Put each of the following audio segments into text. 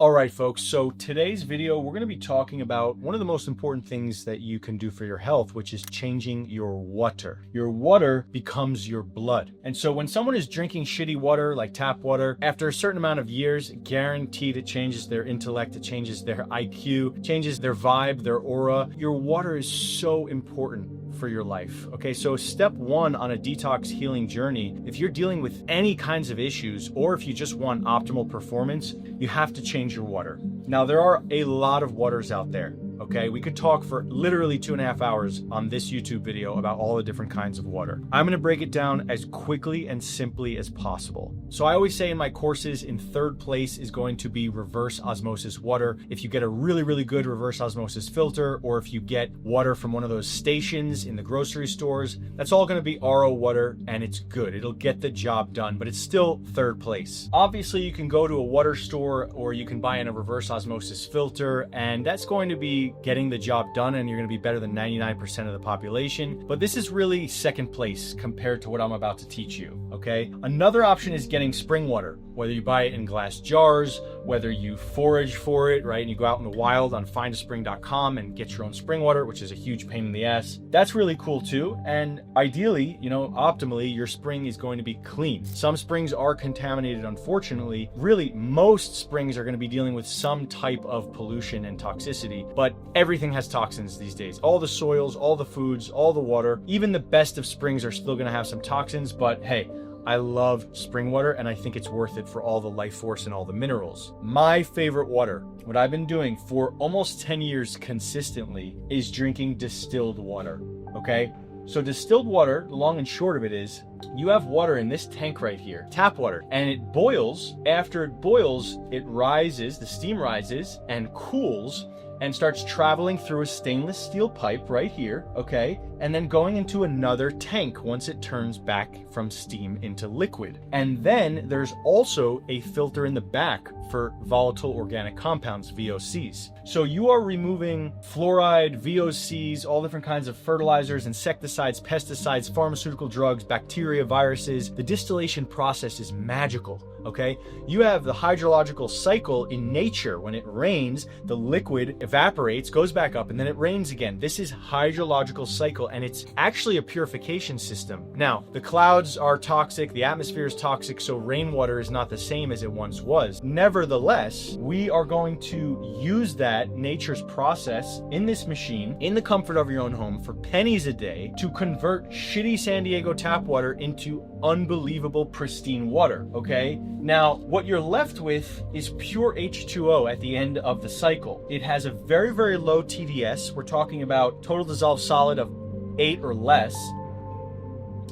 All right, folks, so today's video, we're going to be talking about one of the most important things that you can do for your health, which is changing your water. Your water becomes your blood. And so when someone is drinking shitty water, like tap water, after a certain amount of years, guaranteed it changes their intellect, it changes their IQ, changes their vibe, their aura. Your water is so important for your life. Okay, so step one on a detox healing journey, if you're dealing with any kinds of issues, or if you just want optimal performance, you have to change your water. Now, there are a lot of waters out there. Okay, we could talk for literally 2.5 hours on this YouTube video about all the different kinds of water. I'm going to break it down as quickly and simply as possible. So I always say in my courses, in third place is going to be reverse osmosis water. If you get a really good reverse osmosis filter, or if you get water from one of those stations in the grocery stores, that's all going to be RO water, and it's good. It'll get the job done, but it's still third place. Obviously, you can go to a water store or you can buy in a reverse osmosis filter, and that's going to be getting the job done, and you're going to be better than 99% of the population. But this is really second place compared to what I'm about to teach you, okay? Another option is getting spring water, whether you buy it in glass jars, whether you forage for it, right? And you go out in the wild on findaspring.com and get your own spring water, which is a huge pain in the ass. That's really cool too. And ideally, optimally, your spring is going to be clean. Some springs are contaminated, unfortunately. Really, most springs are going to be dealing with some type of pollution and toxicity, but everything has toxins these days. All the soils, all the foods, all the water, even the best of springs are still going to have some toxins, but hey, I love spring water, and I think it's worth it for all the life force and all the minerals. My favorite water, what I've been doing for almost 10 years consistently, is drinking distilled water, okay? So distilled water, the long and short of it is, you have water in this tank right here, tap water, and it boils. After it boils, it rises, the steam rises and cools, and starts traveling through a stainless steel pipe right here, okay? And then going into another tank once it turns back from steam into liquid. And then there's also a filter in the back for volatile organic compounds, VOCs. So you are removing fluoride, VOCs, all different kinds of fertilizers, insecticides, pesticides, pharmaceutical drugs, bacteria, viruses. The distillation process is magical, okay? You have the hydrological cycle in nature. When it rains, the liquid evaporates, goes back up, and then it rains again. This is hydrological cycle, and it's actually a purification system. Now, the clouds are toxic, the atmosphere is toxic, so rainwater is not the same as it once was. Nevertheless, we are going to use that nature's process in this machine, in the comfort of your own home, for pennies a day, to convert shitty San Diego tap water into unbelievable pristine water, okay? Now, what you're left with is pure H2O at the end of the cycle. It has a very low TDS. We're talking about total dissolved solid of 8 or less.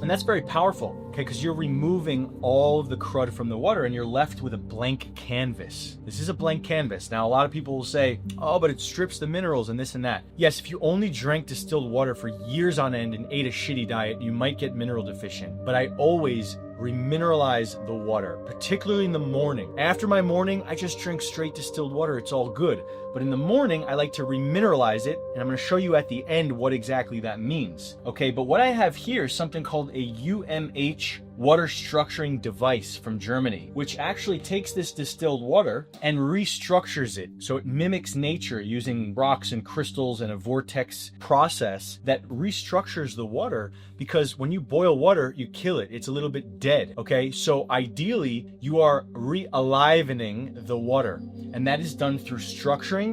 And that's very powerful, okay, because you're removing all of the crud from the water and you're left with a blank canvas. This is a blank canvas. Now, a lot of people will say, oh, but it strips the minerals and this and that. Yes, if you only drank distilled water for years on end and ate a shitty diet, you might get mineral deficient. But I always remineralize the water, particularly in the morning. After my morning, I just drink straight distilled water. It's all good. But in the morning, I like to remineralize it, and I'm going to show you at the end what exactly that means. Okay, but what I have here is something called a UMH water structuring device from Germany, which actually takes this distilled water and restructures it. So it mimics nature using rocks and crystals and a vortex process that restructures the water, because when you boil water, you kill it. It's a little bit dead, okay? So ideally, you are re-alivening the water, and that is done through structuring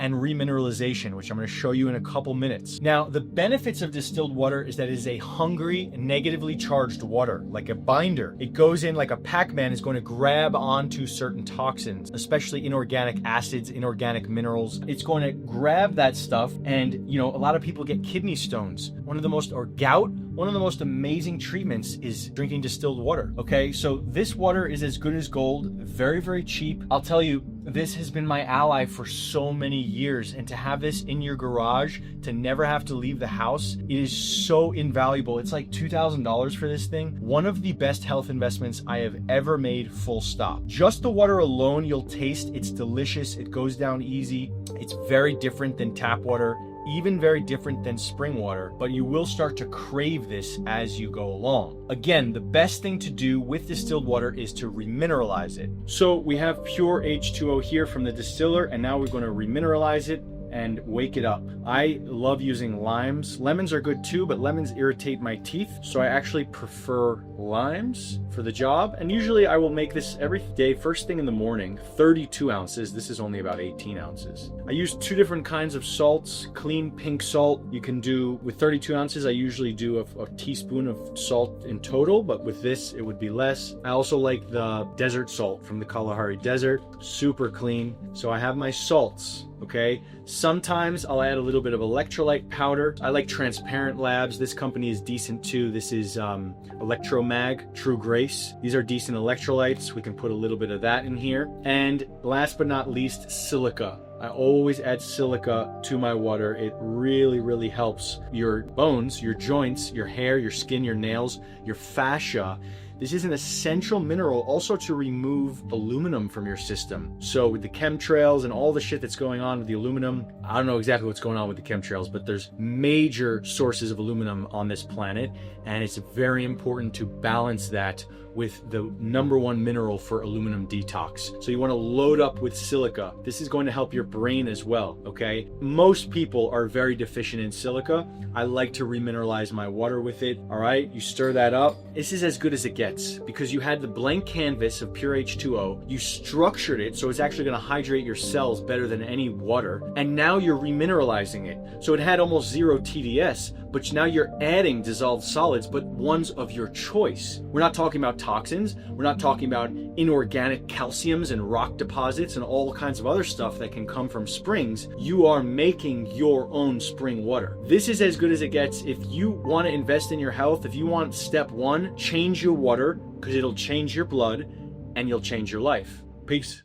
and remineralization, which I'm going to show you in a couple minutes. Now, the benefits of distilled water is that it is a hungry, negatively charged water, like a binder. It goes in like a Pac-Man, is going to grab onto certain toxins, especially inorganic acids, inorganic minerals. It's going to grab that stuff, and a lot of people get kidney stones. Or gout. One of the most amazing treatments is drinking distilled water, okay? So this water is as good as gold, very cheap. I'll tell you, this has been my ally for so many years, and to have this in your garage, to never have to leave the house, it is so invaluable. It's like $2,000 for this thing. One of the best health investments I have ever made, full stop. Just the water alone, you'll taste, it's delicious, it goes down easy. It's very different than tap water. even very different than spring water, but you will start to crave this as you go along. Again, the best thing to do with distilled water is to remineralize it. So we have pure H2O here from the distiller, and now we're going to remineralize it and wake it up. I love using limes. Lemons are good too, but lemons irritate my teeth, so I actually prefer limes for the job. And usually I will make this every day, first thing in the morning, 32 ounces. This is only about 18 ounces. I use 2 different kinds of salts. Clean pink salt you can do with 32 ounces. I usually do a teaspoon of salt in total, but with this it would be less. I also like the desert salt from the Kalahari Desert, super clean. So I have my salts. Okay, sometimes I'll add a little bit of electrolyte powder. I like Transparent Labs. This company is decent too. This is Electromag True Grace. These are decent electrolytes. We can put a little bit of that in here. And last but not least, silica. I always add silica to my water. It really, really helps your bones, your joints, your hair, your skin, your nails, your fascia. This is an essential mineral also to remove aluminum from your system. So with the chemtrails and all the shit that's going on with the aluminum, I don't know exactly what's going on with the chemtrails, but there's major sources of aluminum on this planet, and it's very important to balance that with the #1 mineral for aluminum detox. So you want to load up with silica. This is going to help your brain as well, okay? Most people are very deficient in silica. I like to remineralize my water with it, all right? You stir that up. This is as good as it gets because you had the blank canvas of pure H2O. You structured it so it's actually going to hydrate your cells better than any water, and now you're remineralizing it. So it had almost 0 TDS, but now you're adding dissolved solids, but ones of your choice. We're not talking about toxins. We're not talking about inorganic calciums and rock deposits and all kinds of other stuff that can come from springs. You are making your own spring water. This is as good as it gets. If you want to invest in your health, if you want step 1, change your water, because it'll change your blood and you'll change your life. Peace.